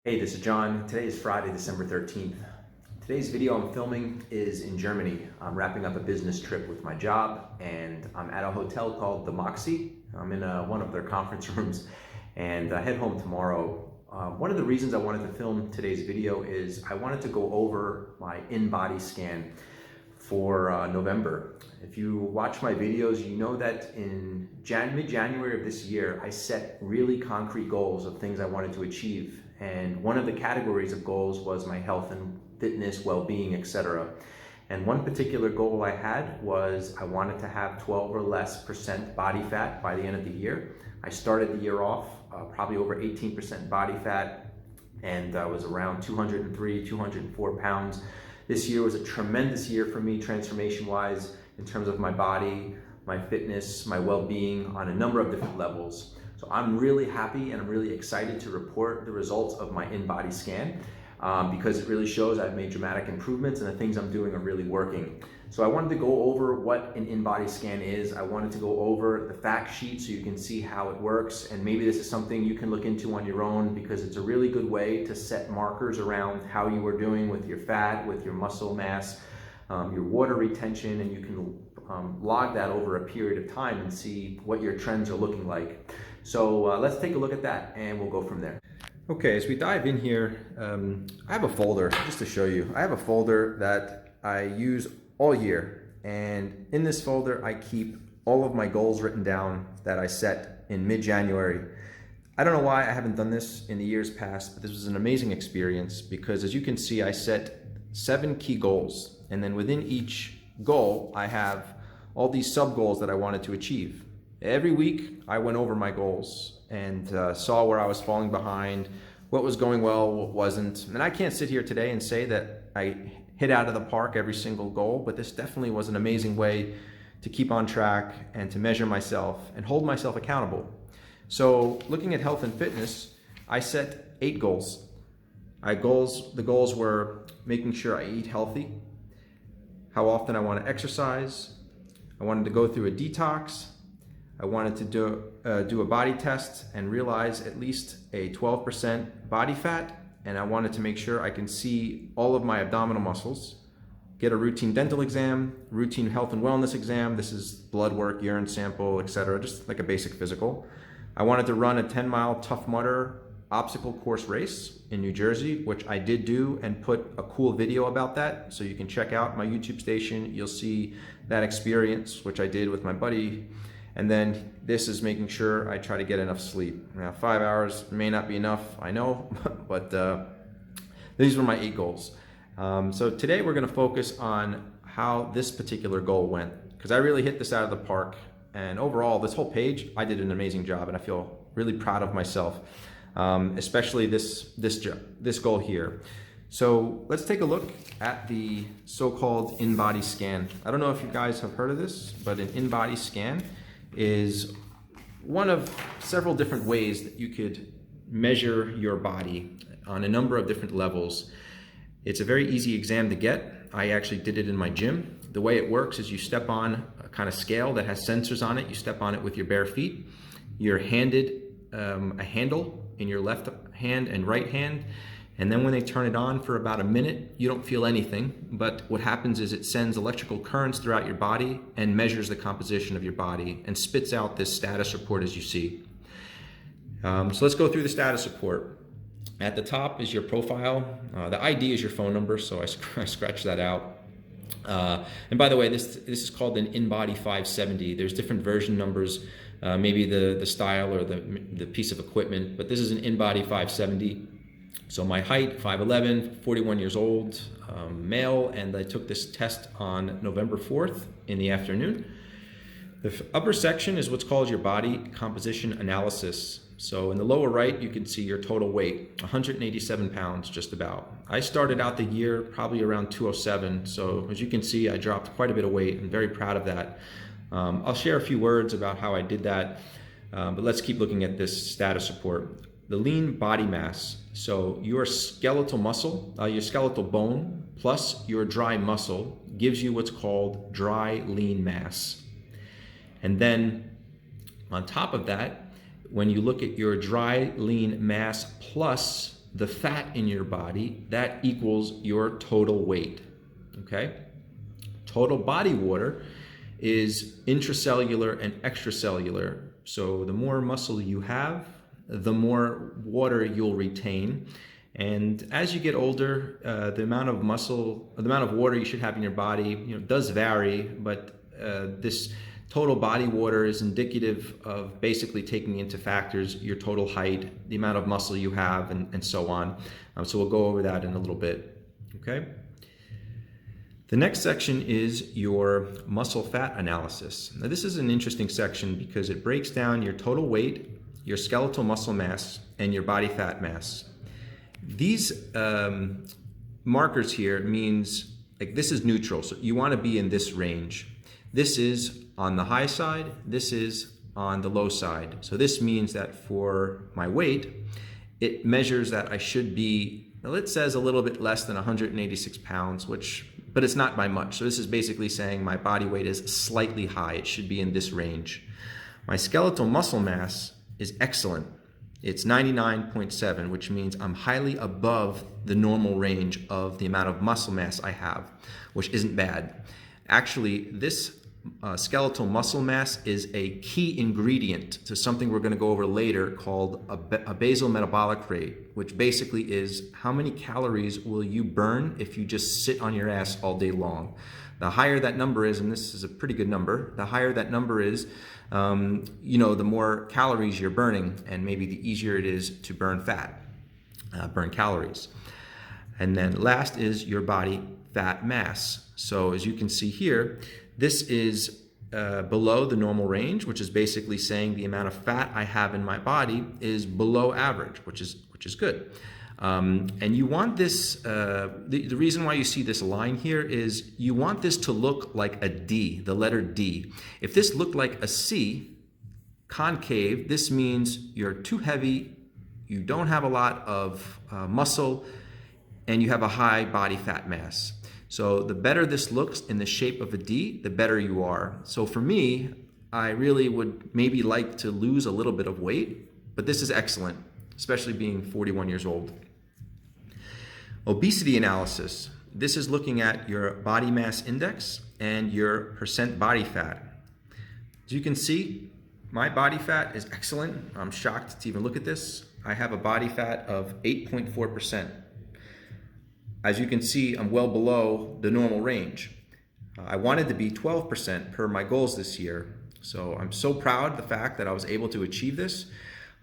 Hey, this is John. Today is Friday, December 13th. Today's video I'm filming is in Germany. I'm wrapping up a business trip with my job and I'm at a hotel called the Moxie. I'm in one of their conference rooms and I head home tomorrow. One of the reasons I wanted to film today's video is I wanted to go over my InBody scan for November. If you watch my videos, you know that in mid-January of this year, I set really concrete goals of things I wanted to achieve. And one of the categories of goals was my health and fitness, well-being, etc. And one particular goal I had was I wanted to have 12 or less percent body fat by the end of the year. I started the year off probably over 18% body fat, and I was around 203, 204 pounds. This year was a tremendous year for me transformation-wise in terms of my body, my fitness, my well-being on a number of different levels. So I'm really happy and I'm really excited to report the results of my InBody scan because it really shows I've made dramatic improvements and the things I'm doing are really working. So I wanted to go over what an InBody scan is. I wanted to go over the fact sheet so you can see how it works, and maybe this is something you can look into on your own because it's a really good way to set markers around how you are doing with your fat, with your muscle mass, your water retention, and you can log that over a period of time and see what your trends are looking like. So let's take a look at that and we'll go from there. Okay, as we dive in here, I have a folder just to show you. I have a folder that I use all year, and in this folder I keep all of my goals written down that I set in mid-January. I don't know why I haven't done this in the years past, but this was an amazing experience because, as you can see, I set 7 key goals, and then within each goal I have all these sub-goals that I wanted to achieve. Every week I went over my goals and saw where I was falling behind, what was going well, what wasn't. And I can't sit here today and say that I hit out of the park every single goal, but this definitely was an amazing way to keep on track and to measure myself and hold myself accountable. So looking at health and fitness, I set 8 goals. The goals were making sure I eat healthy, how often I want to exercise, I wanted to go through a detox, I wanted to do a body test and realize at least a 12% body fat, and I wanted to make sure I can see all of my abdominal muscles, get a routine dental exam, routine health and wellness exam. This is blood work, urine sample, etc., just like a basic physical. I wanted to run a 10-mile Tough Mudder obstacle course race in New Jersey, which I did do and put a cool video about that. So you can check out my YouTube station. You'll see that experience, which I did with my buddy. And then this is making sure I try to get enough sleep. Now, 5 hours may not be enough, I know, but these were my 8 goals. So today we're gonna focus on how this particular goal went, because I really hit this out of the park. And overall, this whole page, I did an amazing job and I feel really proud of myself, especially this goal here. So let's take a look at the so-called InBody scan. I don't know if you guys have heard of this, but an InBody scan is one of several different ways that you could measure your body on a number of different levels. It's a very easy exam to get. I actually did it in my gym. The way it works is you step on a kind of scale that has sensors on it. You step on it with your bare feet. You're handed a handle in your left hand and right hand. And then when they turn it on for about a minute, you don't feel anything. But what happens is it sends electrical currents throughout your body and measures the composition of your body and spits out this status report as you see. So let's go through the status report. At the top is your profile. The ID is your phone number, so I scratched that out. And by the way, this is called an InBody 570. There's different version numbers, maybe the style or the piece of equipment, but this is an InBody 570. So my height, 5'11", 41 years old, male, and I took this test on November 4th in the afternoon. The upper section is what's called your body composition analysis. So in the lower right, you can see your total weight, 187 pounds just about. I started out the year probably around 207. So as you can see, I dropped quite a bit of weight. I'm very proud of that. I'll share a few words about how I did that, but let's keep looking at this status report. The lean body mass, so your skeletal muscle, your skeletal bone, plus your dry muscle gives you what's called dry lean mass. And then on top of that, when you look at your dry lean mass plus the fat in your body, that equals your total weight, okay? Total body water is intracellular and extracellular. So the more muscle you have, the more water you'll retain. And as you get older, the amount of water you should have in your body, does vary, but this total body water is indicative of basically taking into factors your total height, the amount of muscle you have, and so on. So we'll go over that in a little bit, okay? The next section is your muscle fat analysis. Now this is an interesting section because it breaks down your total weight, your skeletal muscle mass, and your body fat mass. These markers here means, like, this is neutral, so you want to be in this range. This is on the high side, this is on the low side. So this means that for my weight, it measures that I should be, well, it says a little bit less than 186 pounds, but it's not by much. So this is basically saying my body weight is slightly high. It should be in this range. My skeletal muscle mass is excellent. It's 99.7, which means I'm highly above the normal range of the amount of muscle mass I have, which isn't bad. Actually, this skeletal muscle mass is a key ingredient to something we're going to go over later called a basal metabolic rate, which basically is how many calories will you burn if you just sit on your ass all day long. The higher that number is, and this is a pretty good number, the higher that number is, the more calories you're burning, and maybe the easier it is to burn fat, burn calories. And then last is your body fat mass. So as you can see here, this is below the normal range, which is basically saying the amount of fat I have in my body is below average, which is good. And you want this, the reason why you see this line here is you want this to look like a D, the letter D. If this looked like a C, concave, this means you're too heavy, you don't have a lot of muscle, and you have a high body fat mass. So the better this looks in the shape of a D, the better you are. So for me, I really would maybe like to lose a little bit of weight, but this is excellent, especially being 41 years old. Obesity analysis. This is looking at your body mass index and your percent body fat. As you can see, my body fat is excellent. I'm shocked to even look at this. I have a body fat of 8.4%. As you can see, I'm well below the normal range. I wanted to be 12% per my goals this year. So I'm so proud of the fact that I was able to achieve this.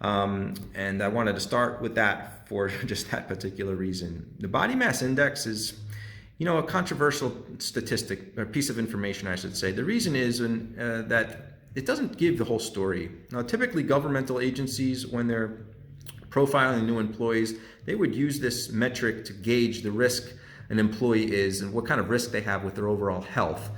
And I wanted to start with that for just that particular reason. The body mass index is, a controversial statistic, or piece of information, I should say. The reason is that it doesn't give the whole story. Now, typically governmental agencies, when they're profiling new employees, they would use this metric to gauge the risk an employee is and what kind of risk they have with their overall health.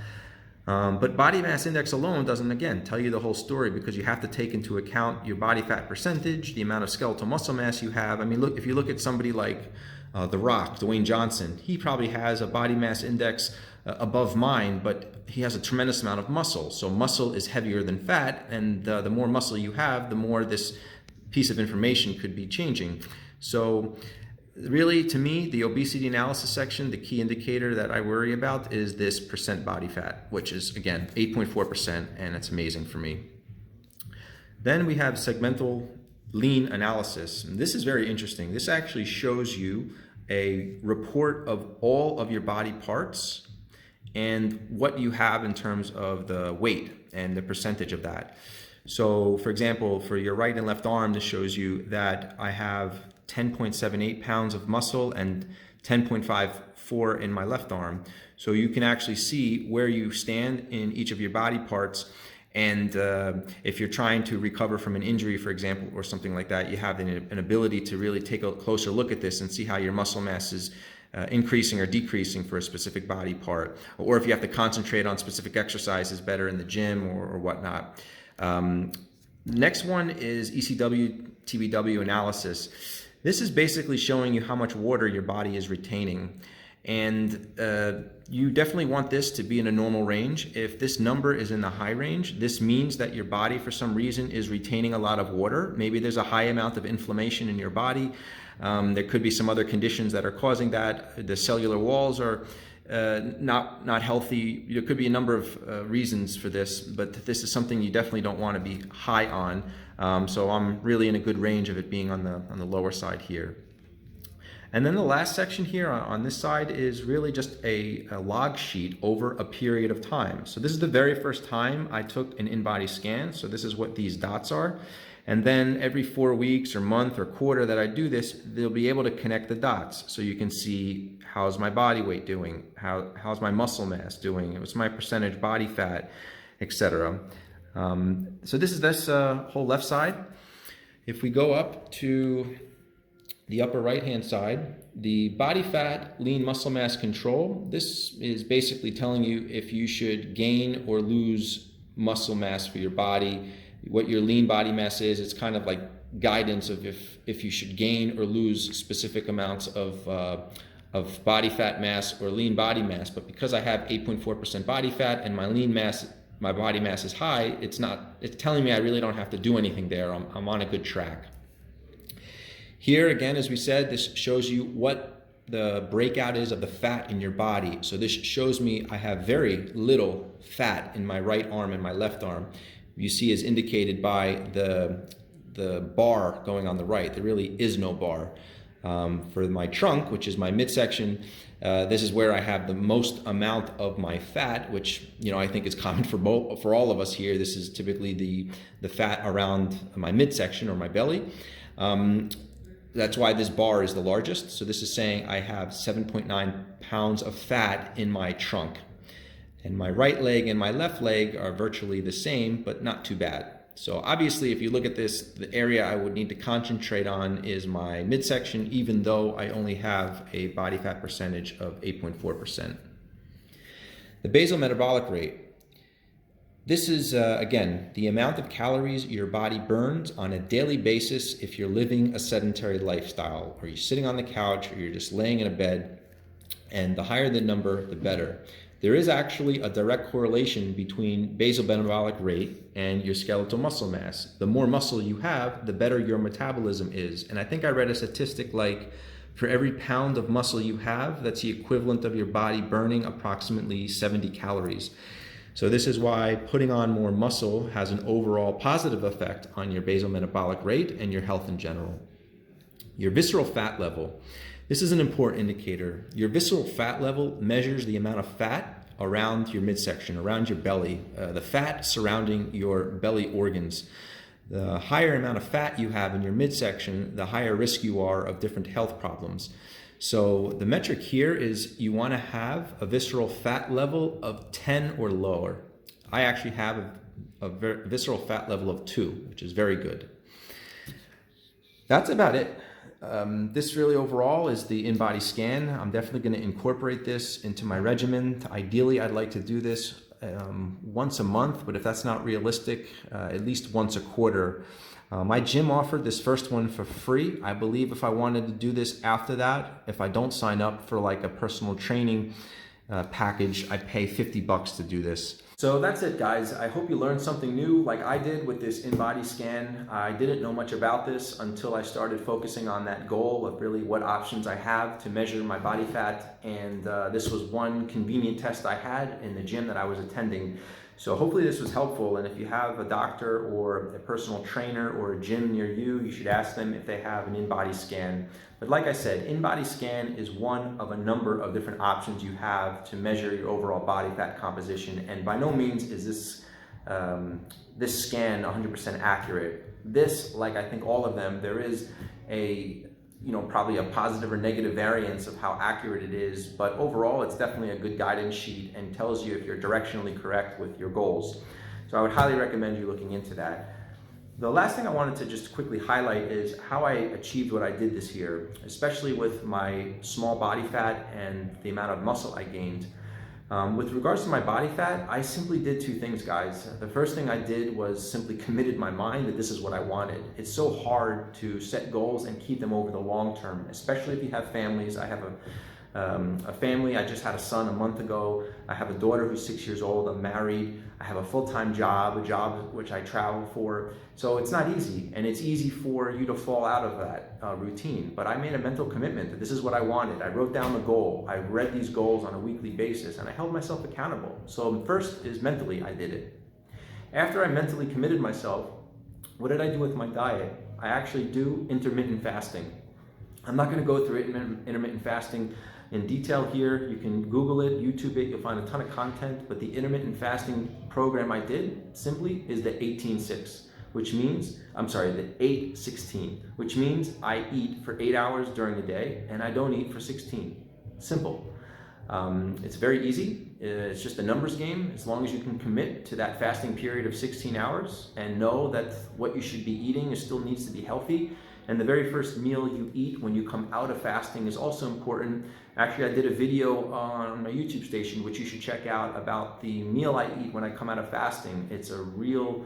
But body mass index alone doesn't, again, tell you the whole story, because you have to take into account your body fat percentage, the amount of skeletal muscle mass you have. I mean, look, if you look at somebody like The Rock, Dwayne Johnson, he probably has a body mass index above mine, but he has a tremendous amount of muscle. So muscle is heavier than fat, and the more muscle you have, the more this piece of information could be changing. So really, to me, the obesity analysis section, the key indicator that I worry about is this percent body fat, which is, again, 8.4%, and it's amazing for me. Then we have segmental lean analysis. And this is very interesting. This actually shows you a report of all of your body parts and what you have in terms of the weight and the percentage of that. So, for example, for your right and left arm, this shows you that I have 10.78 pounds of muscle and 10.54 in my left arm. So you can actually see where you stand in each of your body parts. And if you're trying to recover from an injury, for example, or something like that, you have an ability to really take a closer look at this and see how your muscle mass is increasing or decreasing for a specific body part, or if you have to concentrate on specific exercises better in the gym or whatnot. Next one is ECW, TBW analysis. This is basically showing you how much water your body is retaining. And you definitely want this to be in a normal range. If this number is in the high range, this means that your body for some reason is retaining a lot of water. Maybe there's a high amount of inflammation in your body. There could be some other conditions that are causing that. The cellular walls are not healthy. There could be a number of reasons for this, but this is something you definitely don't want to be high on. So I'm really in a good range of it being on the lower side here. And then the last section here on this side is really just a log sheet over a period of time. So this is the very first time I took an InBody scan. So this is what these dots are. And then every 4 weeks or month or quarter that I do this, they'll be able to connect the dots. So you can see, how's my body weight doing? How's my muscle mass doing? What's my percentage body fat, etc. So this is this whole left side. If we go up to the upper right-hand side, the body fat, lean muscle mass control, this is basically telling you if you should gain or lose muscle mass for your body, what your lean body mass is. It's kind of like guidance of if you should gain or lose specific amounts of body fat mass or lean body mass. But because I have 8.4% body fat and my lean mass, my body mass is high, it's telling me I really don't have to do anything there. I'm on a good track. Here again, as we said, this shows you what the breakout is of the fat in your body. So this shows me I have very little fat in my right arm and my left arm. You see is indicated by the bar going on the right. There really is no bar. For my trunk, which is my midsection, this is where I have the most amount of my fat, which I think is common for all of us here. This is typically the fat around my midsection or my belly. That's why this bar is the largest. So this is saying I have 7.9 pounds of fat in my trunk. And my right leg and my left leg are virtually the same, but not too bad. So obviously, if you look at this, the area I would need to concentrate on is my midsection, even though I only have a body fat percentage of 8.4%. The basal metabolic rate. This is, again, the amount of calories your body burns on a daily basis if you're living a sedentary lifestyle, or you're sitting on the couch, or you're just laying in a bed, and the higher the number, the better. There is actually a direct correlation between basal metabolic rate and your skeletal muscle mass. The more muscle you have, the better your metabolism is. And I think I read a statistic like, for every pound of muscle you have, that's the equivalent of your body burning approximately 70 calories. So this is why putting on more muscle has an overall positive effect on your basal metabolic rate and your health in general. Your visceral fat level. This is an important indicator. Your visceral fat level measures the amount of fat around your midsection, around your belly, the fat surrounding your belly organs. The higher amount of fat you have in your midsection, the higher risk you are of different health problems. So the metric here is you want to have a visceral fat level of 10 or lower. I actually have a visceral fat level of 2, which is very good. That's about it. This really overall is the InBody scan. I'm definitely going to incorporate this into my regimen. Ideally, I'd like to do this once a month, but if that's not realistic, at least once a quarter. My gym offered this first one for free. I believe if I wanted to do this after that, if I don't sign up for like a personal training package, I pay $50 to do this. So that's it, guys. I hope you learned something new like I did with this InBody scan. I didn't know much about this until I started focusing on that goal of really what options I have to measure my body fat. And this was one convenient test I had in the gym that I was attending. So hopefully this was helpful, and if you have a doctor or a personal trainer or a gym near you, you should ask them if they have an InBody scan. But like I said, InBody scan is one of a number of different options you have to measure your overall body fat composition, and by no means is this scan 100% accurate. This, like I think all of them, there is probably a positive or negative variance of how accurate it is, but overall it's definitely a good guidance sheet and tells you if you're directionally correct with your goals. So I would highly recommend you looking into that. The last thing I wanted to just quickly highlight is how I achieved what I did this year, especially with my small body fat and the amount of muscle I gained. With regards to my body fat, I simply did two things, guys. The first thing I did was simply committed my mind that this is what I wanted. It's so hard to set goals and keep them over the long term, especially if you have families. I have a family. I just had a son a month ago. I have a daughter who's 6 years old. I'm married. I have a full-time job, a job which I travel for. So it's not easy, and it's easy for you to fall out of that routine. But I made a mental commitment that this is what I wanted. I wrote down the goal. I read these goals on a weekly basis, and I held myself accountable. So first is mentally, I did it. After I mentally committed myself, what did I do with my diet? I actually do intermittent fasting. I'm not going to go through intermittent fasting in detail here. You can Google it, YouTube it, you'll find a ton of content, but the intermittent fasting program I did simply is the 18-6, which means, the 8-16, which means I eat for 8 hours during the day and I don't eat for 16. Simple. It's very easy. It's just a numbers game. As long as you can commit to that fasting period of 16 hours and know that what you should be eating still needs to be healthy. And the very first meal you eat when you come out of fasting is also important. Actually, I did a video on my YouTube station, which you should check out, about the meal I eat when I come out of fasting. It's a real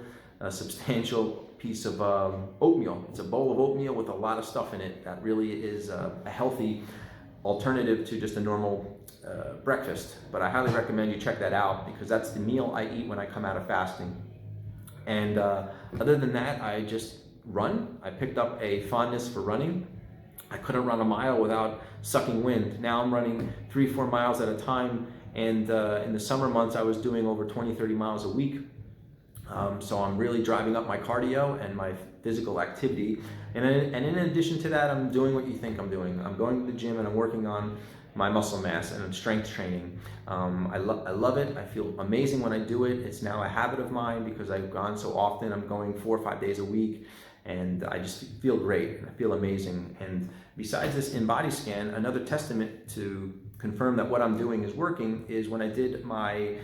substantial piece of oatmeal. It's a bowl of oatmeal with a lot of stuff in it that really is a healthy alternative to just a normal breakfast. But I highly recommend you check that out, because that's the meal I eat when I come out of fasting. And other than that, I just run. I picked up a fondness for running. I couldn't run a mile without sucking wind. Now I'm running 3-4 miles at a time, and in the summer months I was doing over 20-30 miles a week. So I'm really driving up my cardio and my physical activity. And in addition to that, I'm doing what you think I'm doing. I'm going to the gym and I'm working on my muscle mass and strength training. I love it. I feel amazing when I do it. It's now a habit of mine because I've gone so often. I'm going 4 or 5 days a week, and I just feel great. I feel amazing. And besides this InBody scan, another testament to confirm that what I'm doing is working is when I did my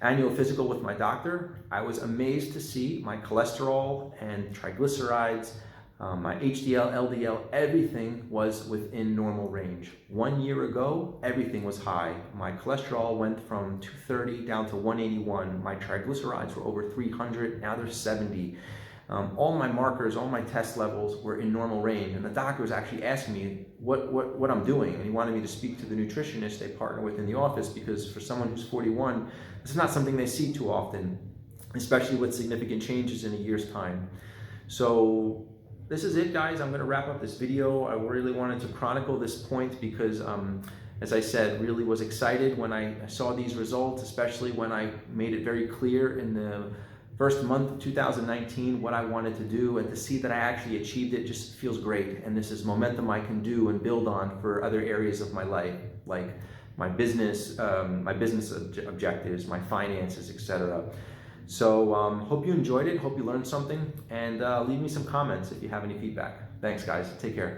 annual physical with my doctor. I was amazed to see my cholesterol and triglycerides, my HDL, LDL, everything was within normal range. 1 year ago, everything was high. My cholesterol went from 230 down to 181. My triglycerides were over 300, now they're 70. All my markers, all my test levels were in normal range. And the doctor was actually asking me what I'm doing. And he wanted me to speak to the nutritionist they partner with in the office, because for someone who's 41, this is not something they see too often, especially with significant changes in a year's time. So this is it, guys. I'm going to wrap up this video. I really wanted to chronicle this point because, as I said, really was excited when I saw these results, especially when I made it very clear in the first month of 2019 what I wanted to do, and to see that I actually achieved it just feels great. And this is momentum I can do and build on for other areas of my life, like my business objectives, my finances, etc. So hope you enjoyed it, hope you learned something, and leave me some comments if you have any feedback. Thanks, guys. Take care.